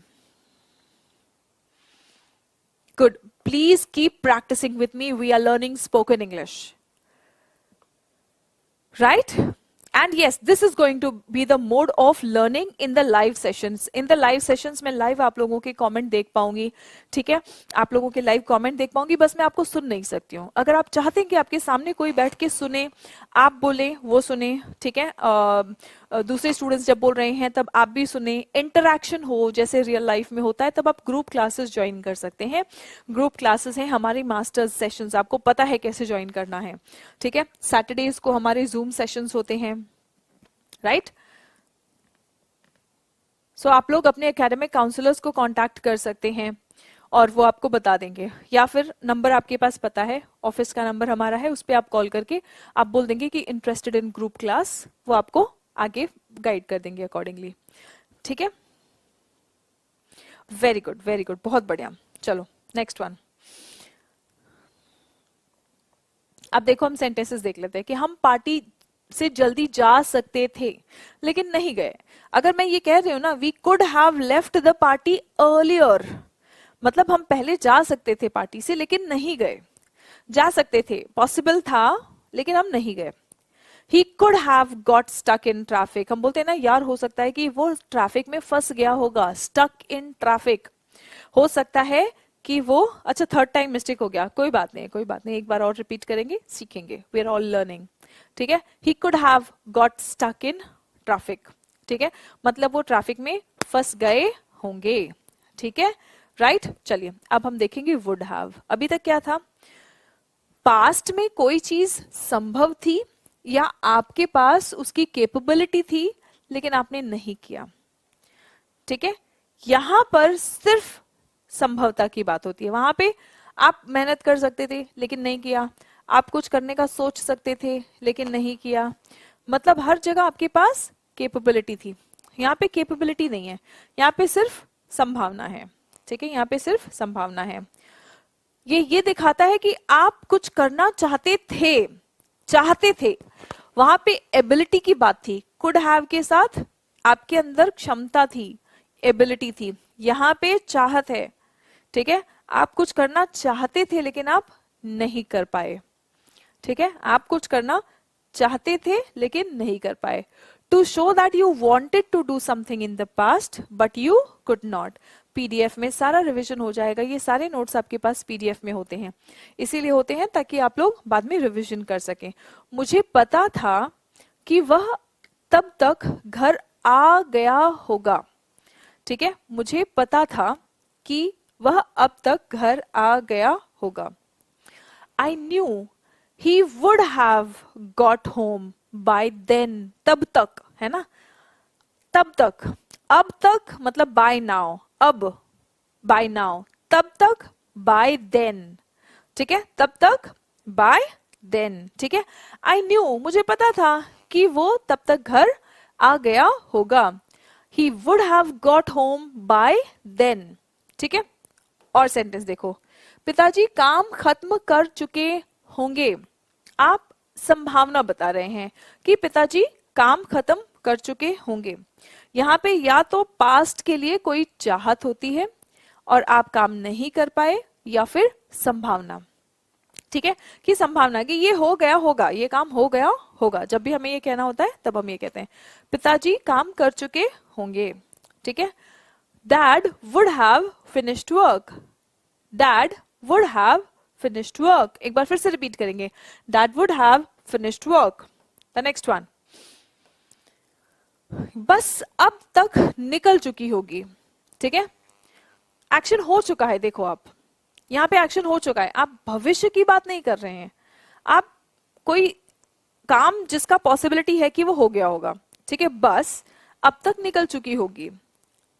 Good, please keep practicing with me, we are learning spoken English, right. And yes, this is going to be the mode of learning in the live sessions। In the live sessions में live आप लोगों के कमेंट देख पाऊंगी, ठीक है, आप लोगों के लाइव कमेंट देख पाऊंगी, बस मैं आपको सुन नहीं सकती हूँ। अगर आप चाहते हैं कि आपके सामने कोई बैठ के सुने, आप बोले वो सुने, ठीक है, दूसरे स्टूडेंट्स जब बोल रहे हैं तब आप भी सुने, इंटरैक्शन हो जैसे रियल लाइफ में होता है, तब आप ग्रुप क्लासेस ज्वाइन कर सकते हैं। ग्रुप क्लासेस हैं हमारी मास्टर्स सेशंस, आपको पता है कैसे ज्वाइन करना है, ठीक है। सैटरडेज को हमारे जूम सेशंस होते हैं, राइट। सो आप लोग अपने एकेडमिक काउंसलर्स को कांटेक्ट कर सकते हैं, और वो आपको बता देंगे, या फिर नंबर आपके पास पता है, ऑफिस का नंबर हमारा है, उस पर आप कॉल करके आप बोल देंगे कि इंटरेस्टेड इन ग्रुप क्लास, वो आपको आगे गाइड कर देंगे अकॉर्डिंगली। ठीक है, वेरी गुड, बहुत बढ़िया। चलो नेक्स्ट वन। अब देखो हम सेंटेंसेस देख लेते हैं कि हम पार्टी से जल्दी जा सकते थे लेकिन नहीं गए। अगर मैं ये कह रही हूं ना, we could have left the party earlier, मतलब हम पहले जा सकते थे पार्टी से लेकिन नहीं गए। जा सकते थे, पॉसिबल था, लेकिन हम नहीं गए। He could have got stuck in traffic, हम बोलते हैं ना यार हो सकता है कि वो ट्रैफिक में फंस गया होगा, स्टक इन ट्रैफिक। हो सकता है कि वो, अच्छा थर्ड टाइम मिस्टेक हो गया, कोई बात नहीं कोई बात नहीं, एक बार और रिपीट करेंगे, सीखेंगे, वी आर ऑल लर्निंग। ठीक है, he could have got stuck in traffic. ठीक है, मतलब वो ट्रैफिक में फंस गए होंगे। ठीक है, राइट। चलिए अब हम देखेंगे वुड हैव। अभी तक क्या था, पास्ट में कोई चीज संभव थी या आपके पास उसकी कैपेबिलिटी थी लेकिन आपने नहीं किया। ठीक है, यहां पर सिर्फ संभवता की बात होती है। वहां पे आप मेहनत कर सकते थे लेकिन नहीं किया, आप कुछ करने का सोच सकते थे लेकिन नहीं किया, मतलब हर जगह आपके पास कैपेबिलिटी थी। यहाँ पे कैपेबिलिटी नहीं है, यहाँ पे सिर्फ संभावना है। ठीक है, यहाँ पे सिर्फ संभावना है। ये दिखाता है कि आप कुछ करना चाहते थे। वहां पे एबिलिटी की बात थी, कुड हैव के साथ आपके अंदर क्षमता थी, एबिलिटी थी। यहाँ पे चाहत है। ठीक है, आप कुछ करना चाहते थे लेकिन आप नहीं कर पाए। ठीक है, आप कुछ करना चाहते थे लेकिन नहीं कर पाए। To show that you wanted to do something in the past but you could not. PDF में सारा रिवीजन हो जाएगा, ये सारे नोट्स आपके पास पीडीएफ में होते हैं, इसीलिए होते हैं ताकि आप लोग बाद में रिवीजन कर सकें। मुझे पता था कि वह तब तक घर आ गया होगा। ठीक है, मुझे पता था कि वह अब तक घर आ गया होगा। I knew he would have got home by then, तब तक है ना, तब तक। अब तक मतलब बाय नाउ, अब बाय नाउ, तब तक बाय देन। ठीक है, तब तक बाय देन। ठीक है, आई न्यू मुझे पता था कि वो तब तक घर आ गया होगा। He would have got home by then. ठीक है, और सेंटेंस देखो, पिताजी काम खत्म कर चुके होंगे। आप संभावना बता रहे हैं कि पिताजी काम खत्म कर चुके होंगे। यहाँ पे या तो पास्ट के लिए कोई चाहत होती है और आप काम नहीं कर पाए, या फिर संभावना। ठीक है, कि संभावना कि ये हो गया होगा, ये काम हो गया होगा। जब भी हमें ये कहना होता है तब हम ये कहते हैं पिताजी काम कर चुके होंगे। ठीक है, dad would have finished work, dad would have finished work. एक बार फिर से रिपीट करेंगे, dad would have finished work. The next one, बस अब तक निकल चुकी होगी। ठीक है, एक्शन हो चुका है, देखो आप यहाँ पे एक्शन हो चुका है, आप भविष्य की बात नहीं कर रहे हैं, आप कोई काम जिसका पॉसिबिलिटी है कि वो हो गया होगा। ठीक है, बस अब तक निकल चुकी होगी।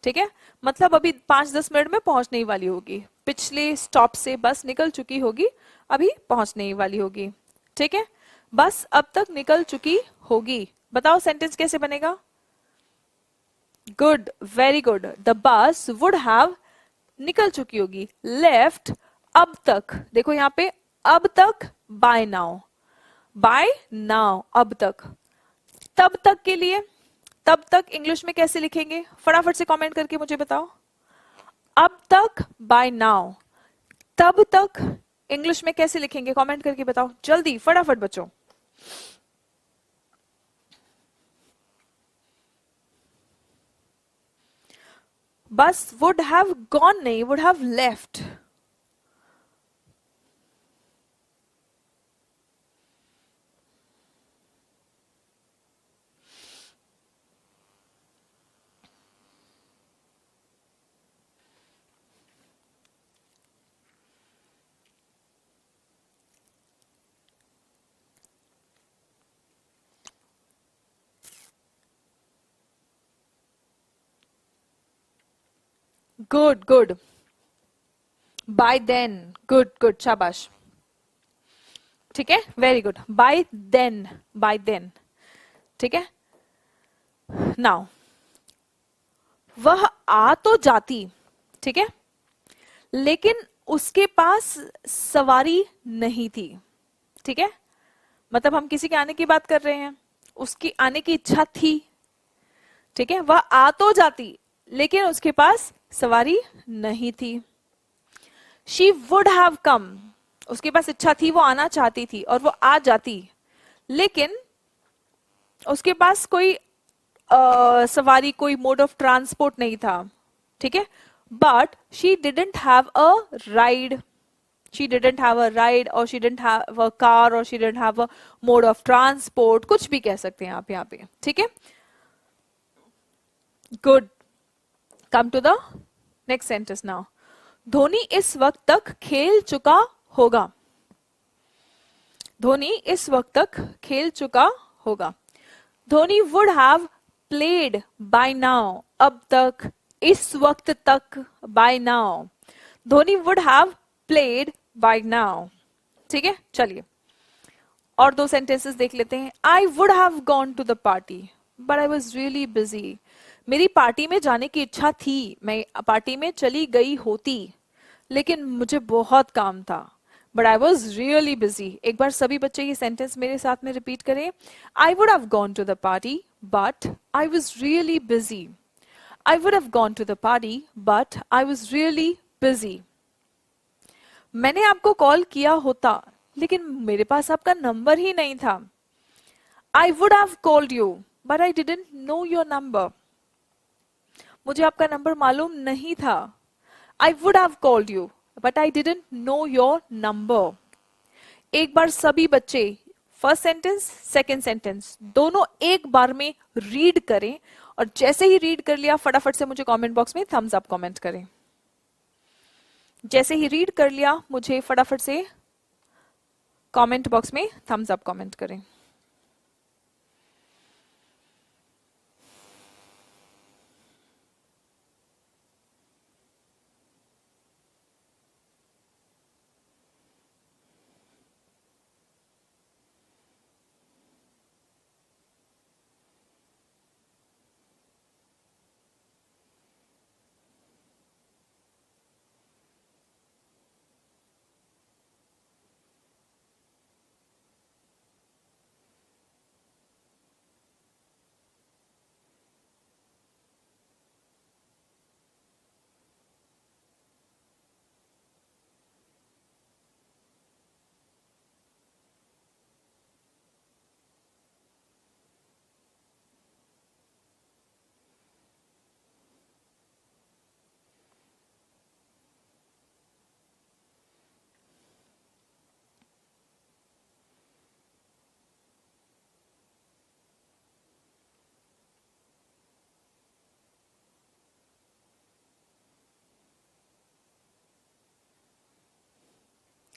ठीक है, मतलब अभी 5-10 मिनट में पहुंचने ही वाली होगी, पिछले स्टॉप से बस निकल चुकी होगी, अभी पहुंचने ही वाली होगी। ठीक है, बस अब तक निकल चुकी होगी। बताओ सेंटेंस कैसे बनेगा? Good, very good. The bus would have, निकल चुकी होगी, लेफ्ट अब तक। देखो यहाँ पे अब तक बाय नाउ, बाय नाउ अब तक। तब तक के लिए, तब तक इंग्लिश में कैसे लिखेंगे? फटाफट से कमेंट करके मुझे बताओ। अब तक बाय नाउ, तब तक इंग्लिश में कैसे लिखेंगे? कमेंट करके बताओ जल्दी, फटाफट बच्चों। बस वुड हैव गॉन नहीं, would have left. Good good, bye then, good good, शाबाश, ठीक है, very good, bye then, bye then, ठीक है। नाउ वह आ तो जाती, ठीक है, लेकिन उसके पास सवारी नहीं थी, ठीक है, मतलब हम किसी के आने की बात कर रहे हैं, उसकी आने की इच्छा थी, ठीक है, वह आ तो जाती लेकिन उसके पास सवारी नहीं थी। शी वुड हैव कम, उसके पास इच्छा थी, वो आना चाहती थी और वो आ जाती, लेकिन उसके पास कोई सवारी, कोई मोड ऑफ ट्रांसपोर्ट नहीं था, ठीक है, but she didn't have a ride, she didn't have a ride or she didn't have a car or she didn't have a mode of transport, कुछ भी कह सकते हैं आप यहाँ पे, ठीक है, good. Come to the next sentence now. Dhoni इस वक्त तक खेल चुका होगा, धोनी इस वक्त तक खेल चुका होगा। Dhoni would have played by now, अब तक, इस वक्त तक, by now, Dhoni would have played by now, ठीक है। चलिए और दो सेंटेंसेस देख लेते हैं। I would have gone to the party but I was really busy, मेरी पार्टी में जाने की इच्छा थी, मैं पार्टी में चली गई होती, लेकिन मुझे बहुत काम था, but I was really busy. एक बार सभी बच्चे ये सेंटेंस मेरे साथ में रिपीट करें। I would have gone to the party but I was really busy, I would have gone to the party but I was really busy. मैंने आपको कॉल किया होता लेकिन मेरे पास आपका नंबर ही नहीं था। आई would have called you but I didn't know your number, मुझे आपका नंबर मालूम नहीं था। आई would have called you but I didn't know your number. एक बार सभी बच्चे फर्स्ट सेंटेंस सेकेंड सेंटेंस दोनों एक बार में रीड करें और जैसे ही रीड कर लिया फटाफट से मुझे कमेंट बॉक्स में थम्स अप कमेंट करें। जैसे ही रीड कर लिया मुझे फटाफट से कमेंट बॉक्स में थम्स अप कमेंट करें।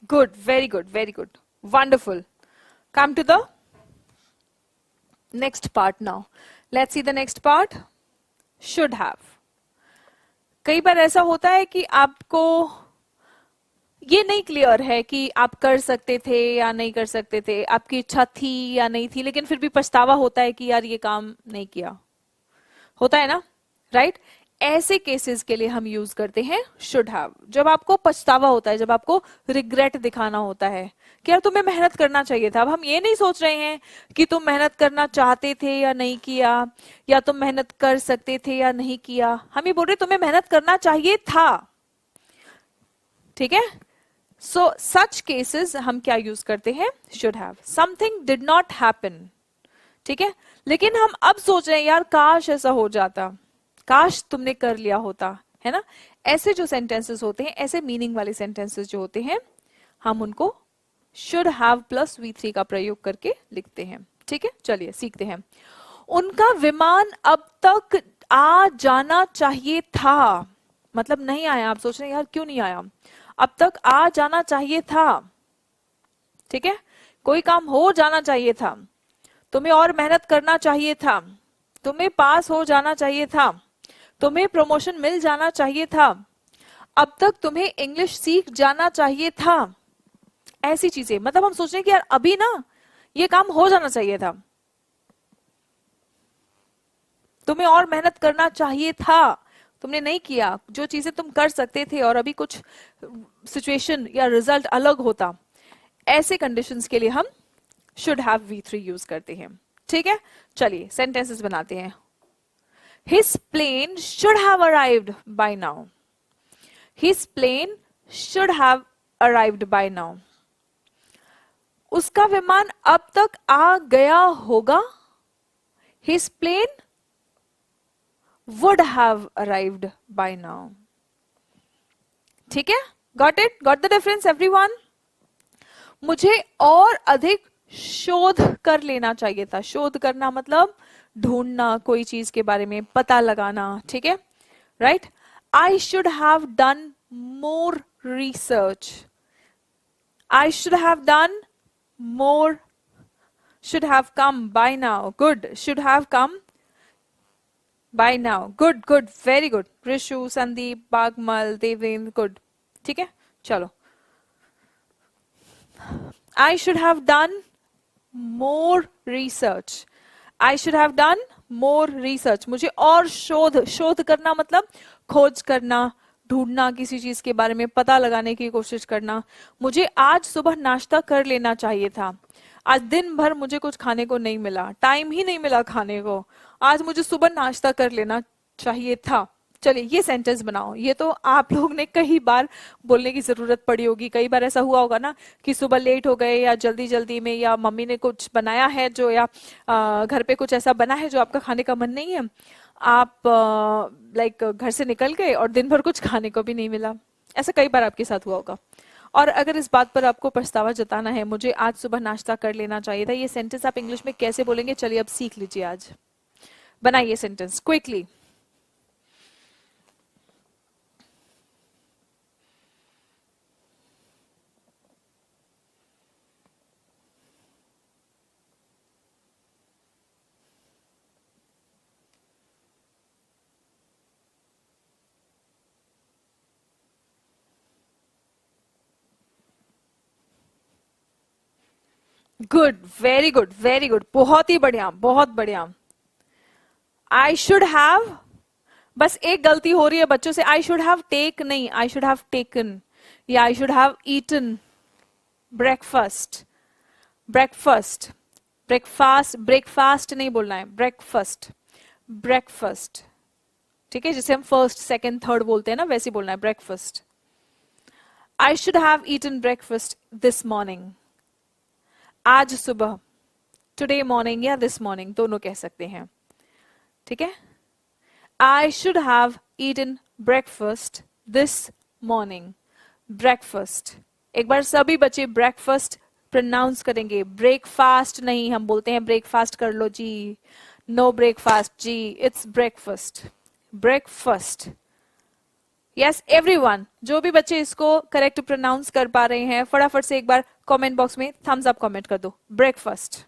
Good, very good, very good. Wonderful. Come to the next part now. Let's see the next part. Should have. कई बार ऐसा होता है कि आपको ये नहीं क्लियर है कि आप कर सकते थे या नहीं कर सकते थे, आपकी इच्छा थी या नहीं थी, लेकिन फिर भी पछतावा होता है कि यार ये काम नहीं किया, होता है ना, राइट? ऐसे केसेस के लिए हम यूज करते हैं शुड हैव। जब आपको पछतावा होता है, जब आपको रिग्रेट दिखाना होता है कि यार तुम्हें मेहनत करना चाहिए था। अब हम ये नहीं सोच रहे हैं कि तुम मेहनत करना चाहते थे या नहीं किया, या तुम मेहनत कर सकते थे या नहीं किया, हम ये बोल रहे तुम्हें मेहनत करना चाहिए था, ठीक है। सो सच केसेस हम क्या यूज करते हैं, should have. Something did not happen, ठीक है, लेकिन हम अब सोच रहे हैं यार काश ऐसा हो जाता, काश तुमने कर लिया होता, है ना। ऐसे जो सेंटेंसेस होते हैं, ऐसे मीनिंग वाले सेंटेंसेस जो होते हैं, हम उनको शुड हैव प्लस V3 का प्रयोग करके लिखते हैं, ठीक है। चलिए सीखते हैं। उनका विमान अब तक आ जाना चाहिए था, मतलब नहीं आया। आप सोच रहे हैं यार क्यों नहीं आया, अब तक आ जाना चाहिए था, ठीक है। कोई काम हो जाना चाहिए था, तुम्हें और मेहनत करना चाहिए था, तुम्हें पास हो जाना चाहिए था, तुम्हें प्रमोशन मिल जाना चाहिए था, अब तक तुम्हें इंग्लिश सीख जाना चाहिए था। ऐसी चीजें, मतलब हम सोच रहे हैं कि यार अभी ना ये काम हो जाना चाहिए था, तुम्हें और मेहनत करना चाहिए था, तुमने नहीं किया जो चीजें तुम कर सकते थे और अभी कुछ सिचुएशन या रिजल्ट अलग होता, ऐसे कंडीशंस के लिए हम शुड हैव V3 यूज करते हैं। ठीक है, चलिए सेंटेंसेस बनाते हैं। His plane should have arrived by now. His plane should have arrived by now. उसका विमान अब तक आ गया होगा। His plane would have arrived by now. ठीक है, got it? Got the difference everyone? मुझे और अधिक शोध कर लेना चाहिए था। शोध करना मतलब ढूंढना, कोई चीज के बारे में पता लगाना। ठीक है, right. I should have done more research. I should have done more, should have come by now. Good, should have come by now. Good good, very good. Rishu, Sandeep, Bagmal, Devendra, good. ठीक है, चलो। I should have done more research. I should have done more research. मुझे और शोध करना मतलब खोज करना, ढूंढना, किसी चीज के बारे में पता लगाने की कोशिश करना। मुझे आज सुबह नाश्ता कर लेना चाहिए था। आज दिन भर मुझे कुछ खाने को नहीं मिला, टाइम ही नहीं मिला खाने को। आज मुझे सुबह नाश्ता कर लेना चाहिए था। चलिए ये सेंटेंस बनाओ। ये तो आप लोग ने कई बार बोलने की जरूरत पड़ी होगी। कई बार ऐसा हुआ होगा ना कि सुबह लेट हो गए या जल्दी जल्दी में, या मम्मी ने कुछ बनाया है जो, या घर पे कुछ ऐसा बना है जो आपका खाने का मन नहीं है, आप लाइक घर से निकल गए और दिन भर कुछ खाने को भी नहीं मिला। ऐसा कई बार आपके साथ हुआ होगा। और अगर इस बात पर आपको पछतावा जताना है, मुझे आज सुबह नाश्ता कर लेना चाहिए था, ये सेंटेंस आप इंग्लिश में कैसे बोलेंगे? चलिए अब सीख लीजिए। आज बनाइए sentence quickly. Good, very good, very good, बहुत ही बढ़िया, बहुत बढ़िया। आई शुड हैव, बस एक गलती हो रही है बच्चों से, आई शुड हैव टेक नहीं, आई शुड हैव टेकन, या I should have eaten breakfast. Breakfast, breakfast, breakfast नहीं बोलना है, ब्रेकफास्ट, ब्रेकफास्ट। ठीक है, जिसे हम फर्स्ट, सेकंड, थर्ड बोलते हैं ना, वैसे बोलना है breakfast. I should have eaten breakfast this morning. आज सुबह, टुडे मॉर्निंग या दिस मॉर्निंग दोनों कह सकते हैं। ठीक है, I should have eaten breakfast this morning. Breakfast, एक बार सभी बच्चे ब्रेकफास्ट प्रोनाउंस करेंगे, ब्रेकफास्ट नहीं। हम बोलते हैं ब्रेकफास्ट कर लो जी, नो ब्रेकफास्ट जी, it's breakfast, breakfast. Yes everyone, जो भी बच्चे इसको करेक्ट प्रोनाउंस कर पा रहे हैं, फटाफट से एक बार कमेंट बॉक्स में थम्स अप कमेंट कर दो, breakfast.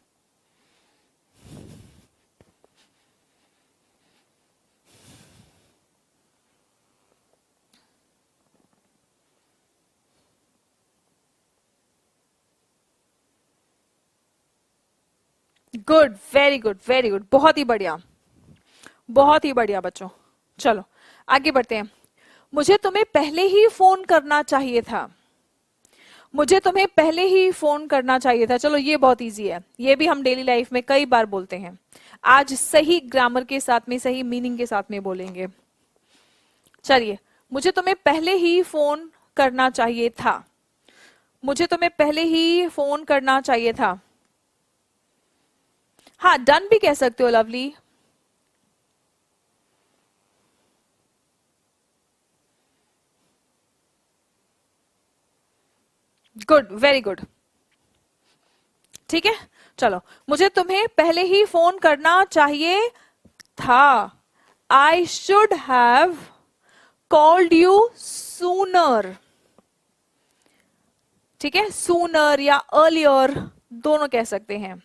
Good, very good, very good, बहुत ही बढ़िया, बहुत ही बढ़िया बच्चों। चलो आगे बढ़ते हैं। मुझे तुम्हें पहले ही फोन करना चाहिए था। मुझे तुम्हें पहले ही फोन करना चाहिए था। चलो ये बहुत इजी है, ये भी हम डेली लाइफ में कई बार बोलते हैं। आज सही ग्रामर के साथ में, सही मीनिंग के साथ में बोलेंगे। चलिए, मुझे तुम्हें पहले ही फोन करना चाहिए था। मुझे तुम्हें पहले ही फोन करना चाहिए था। हाँ, डन भी कह सकते हो लवली। Good, very good. ठीक है, चलो, मुझे तुम्हें पहले ही फोन करना चाहिए था। I should have called you sooner. ठीक है, सूनर या अर्लियर दोनों कह सकते हैं।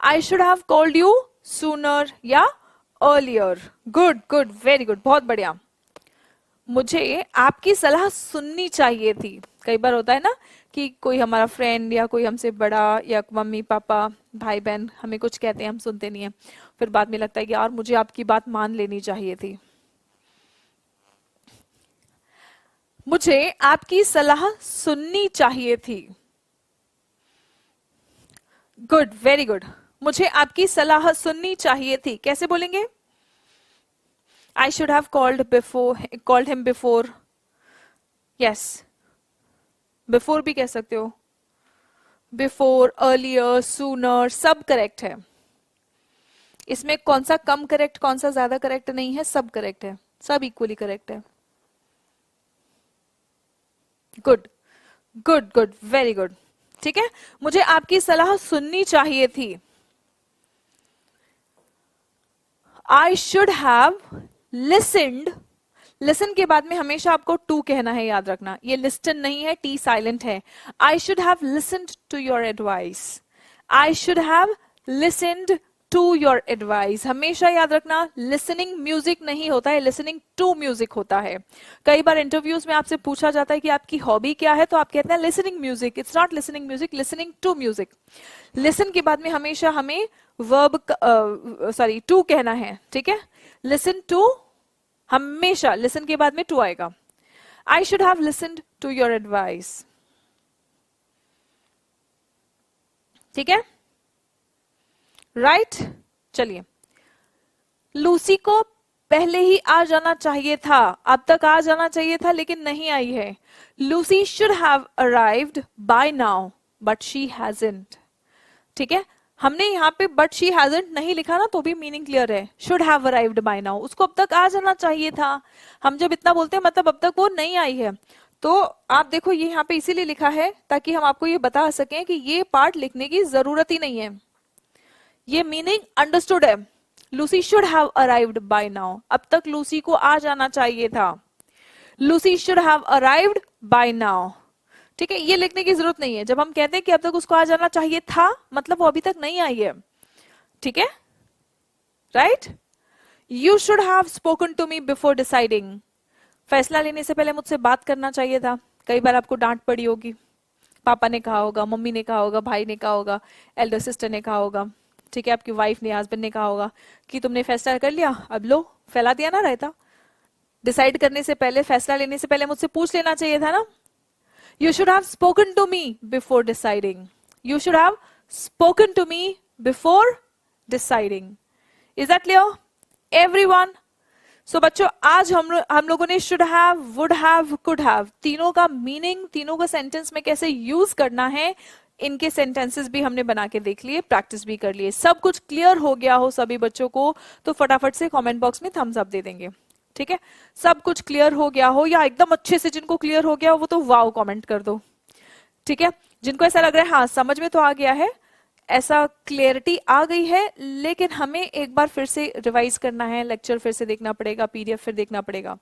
I should have called you sooner या earlier. Good good, very good, बहुत बढ़िया। मुझे आपकी सलाह सुननी चाहिए थी। कई बार होता है ना कि कोई हमारा फ्रेंड या कोई हमसे बड़ा या मम्मी पापा भाई बहन हमें कुछ कहते हैं, हम सुनते नहीं है, फिर बाद में लगता है कि यार मुझे आपकी बात मान लेनी चाहिए थी। मुझे आपकी सलाह सुननी चाहिए थी। Good, very good. मुझे आपकी सलाह सुननी चाहिए थी, कैसे बोलेंगे? आई should have called him before. Yes, before भी कह सकते हो, बिफोर, अर्लियर, सूनर, सब करेक्ट है। इसमें कौन सा कम करेक्ट कौन सा ज्यादा करेक्ट नहीं है, सब करेक्ट है, सब इक्वली करेक्ट है। Good, good, good, very good. ठीक है, मुझे आपकी सलाह सुननी चाहिए थी। आई शुड हैव लिसनड। लिसन के बाद में हमेशा आपको टू कहना है, याद रखना, ये लिस्टन नहीं है, टी साइलेंट है। I should have listened to your advice. I should have listened to your advice. हमेशा याद रखना, लिसनिंग म्यूजिक नहीं होता है, लिसनिंग टू म्यूजिक होता है। कई बार इंटरव्यूज में आपसे पूछा जाता है कि आपकी हॉबी क्या है, तो आप कहते हैं listening music. It's not listening music, listening to music. Listen के बाद में हमेशा हमें वर्ब सॉरी टू कहना है, ठीक है। लिसन टू, हमेशा लिसन के बाद में टू आएगा। I should have listened to your advice. ठीक है, राइट। चलिए, लूसी को पहले ही आ जाना चाहिए था, अब तक आ जाना चाहिए था लेकिन नहीं आई है। Lucy should have arrived by now but she hasn't. ठीक है, हमने यहाँ पे बट शी हैजंट नहीं लिखा ना, तो भी मीनिंग क्लियर है। Should have arrived by now, उसको अब तक आ जाना चाहिए था। हम जब इतना बोलते हैं मतलब अब तक वो नहीं आई है। तो आप देखो, ये यहाँ पे इसीलिए लिखा है ताकि हम आपको ये बता सकें कि ये पार्ट लिखने की जरूरत ही नहीं है, ये मीनिंग अंडरस्टूड है। Lucy should have arrived by now, अब तक लूसी को आ जाना चाहिए था। Lucy should have arrived by now. ठीक है, ये लिखने की जरूरत नहीं है। जब हम कहते हैं कि अब तक उसको आ जाना चाहिए था, मतलब वो अभी तक नहीं आई है। ठीक है, right. You should have spoken to me before deciding. फैसला लेने से पहले मुझसे बात करना चाहिए था। कई बार आपको डांट पड़ी होगी, पापा ने कहा होगा, मम्मी ने कहा होगा, भाई ने कहा होगा, एल्डर सिस्टर ने कहा होगा, ठीक है, आपकी वाइफ ने, हस्बैंड ने कहा होगा कि तुमने फैसला कर लिया, अब लो, फैला दिया ना रहता। डिसाइड करने से पहले, फैसला लेने से पहले मुझसे पूछ लेना चाहिए था ना। You should have spoken to me before deciding. You should have spoken to me before deciding. Is that clear everyone? So बच्चों, आज हम लोगों ने should have, would have, could have, तीनों का मीनिंग, तीनों को सेंटेंस में कैसे यूज करना है, इनके सेंटेंसेस भी हमने बना के देख लिए, प्रैक्टिस भी कर लिए। सब कुछ क्लियर हो गया हो सभी बच्चों को तो फटाफट से कमेंट बॉक्स में थम्स अप दे देंगे। ठीक है, सब कुछ क्लियर हो गया हो या एकदम अच्छे से जिनको क्लियर हो गया हो वो तो वाव कमेंट कर दो। ठीक है, जिनको ऐसा लग रहा है हाँ समझ में तो आ गया है, ऐसा क्लियरिटी आ गई है, लेकिन हमें एक बार फिर से रिवाइज करना है, लेक्चर फिर से देखना पड़ेगा, पीडीएफ फिर देखना पड़ेगा,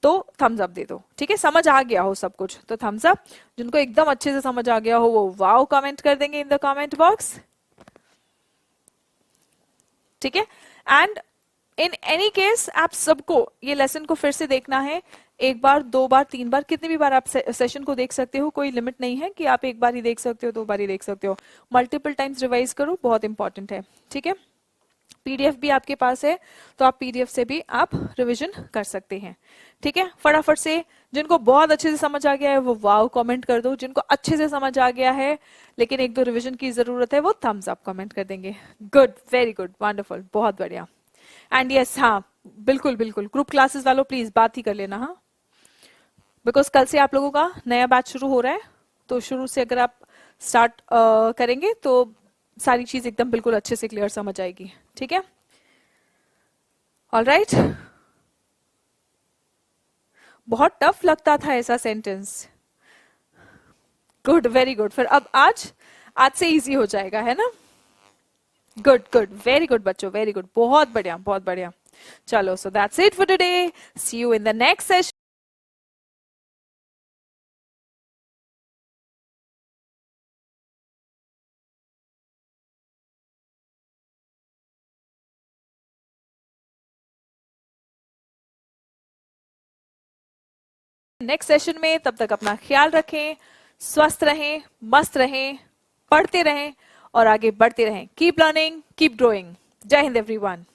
तो थम्स अप दे दो। ठीक है, समझ आ गया हो सब कुछ तो थम्स अप, जिनको एकदम अच्छे से समझ आ गया हो वो वाओ कमेंट कर देंगे इन द कमेंट बॉक्स। ठीक है, एंड इन एनी केस आप सबको ये लेसन को फिर से देखना है, एक बार, दो बार, तीन बार, कितनी भी बार आप सेशन को देख सकते हो, कोई लिमिट नहीं है कि आप एक बार ही देख सकते हो, दो बार ही देख सकते हो, मल्टीपल टाइम्स रिवाइज करो, बहुत इंपॉर्टेंट है। ठीक है, पीडीएफ भी आपके पास है तो आप पीडीएफ से भी आप रिवीजन कर सकते हैं। ठीक है, फटाफट से, जिनको बहुत अच्छे से समझ आ गया है वो वाव कमेंट कर दो, जिनको अच्छे से समझ आ गया है लेकिन एक दो रिवीजन की जरूरत है वो थम्स अप कमेंट कर देंगे। गुड, वेरी गुड, वंडरफुल, बहुत बढ़िया। एंड यस, हाँ बिल्कुल बिल्कुल, ग्रुप क्लासेस वालों प्लीज बात ही कर लेना, हाँ, बिकॉज कल से आप लोगों का नया बैच शुरू हो रहा है, तो शुरू से अगर आप स्टार्ट करेंगे तो सारी चीज एकदम बिल्कुल अच्छे से क्लियर समझ आएगी। ठीक है, ऑल राइट। बहुत टफ लगता था ऐसा सेंटेंस। गुड, वेरी गुड, फिर अब आज आज से इजी हो जाएगा, है ना। गुड गुड, वेरी गुड बच्चों, वेरी गुड, बहुत बढ़िया, बहुत बढ़िया। चलो, so that's it for today, see you in the next session. Next session में। तब तक अपना ख्याल रखें, स्वस्थ रहें, मस्त रहें, पढ़ते रहें और आगे बढ़ते रहें। Keep learning, keep growing. जय हिंद एवरीवन।